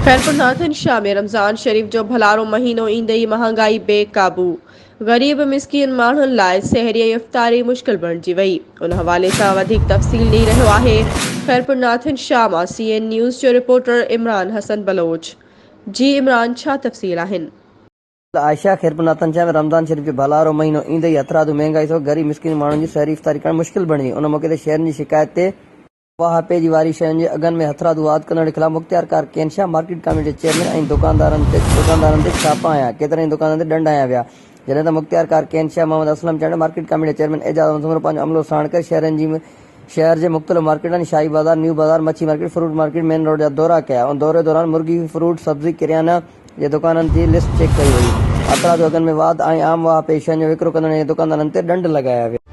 Khairpur Nathan Shah में रमज़ान शरीफ़ जो भलारो महीनो ईंदे ई महांगाई बेकाबू। ग़रीब मिस्कीन माण्हुनि लाइ सहरी ऐं इफ़्तारी मुश्किल बणिजी वई। उन हवाले सां वधीक तफ़सील ॾेई रहियो आहे खैरपुर नाथन शाह मां CN न्यूज़ जो रिपोर्टर इमरान हसन बलोच। जी इमरान, छा तफ़सील आहिनि? आयशा खैरपुर नाथन शाह में रमज़ान शरीफ जो भलारो महीनो ईंदे ई हथरादू महंगाई सो गरीब मिस्किन माण्हुनि जी सहरी इफ़्तारी करणु मुश्किल बणिजी। उन मौक़े ते शहरनि जी शिकायत ते वाहपे जी वारी शयुनि जे अघनि में हथरादू वाध कंदड़ ख़िलाफ़ मुख़्तियार केनशा मार्केट कमेटी जे चेयरमैन ऐं दुकानदारनि ते छापा आया। केतिरनि दुकाननि ते ॾंड हया विया। जॾहिं त मुख़्तियार केनशा मोहम्मद असलम चवण मुर्शिद कमेटी जे चेयरमैन एजाज़ मंसूर पंहिंजो अमलो साण करे शहर जे मुख़्तलिफ़ मार्केटनि शाही बाज़ार, न्यू बाज़ार, मच्छी market, fruit market, main road जा दौरा कया। उन दौरे दौरान मुर्गी, फ्रूट, सब्ज़ी, किरियाना जे दुकाननि जी लिस्ट चेक कई वई। हथरादू अघनि में वाध ऐं आम वाह पे शयुनि जो विकिरो कंदड़ दुकानदारनि ते ॾंड लॻाया विया।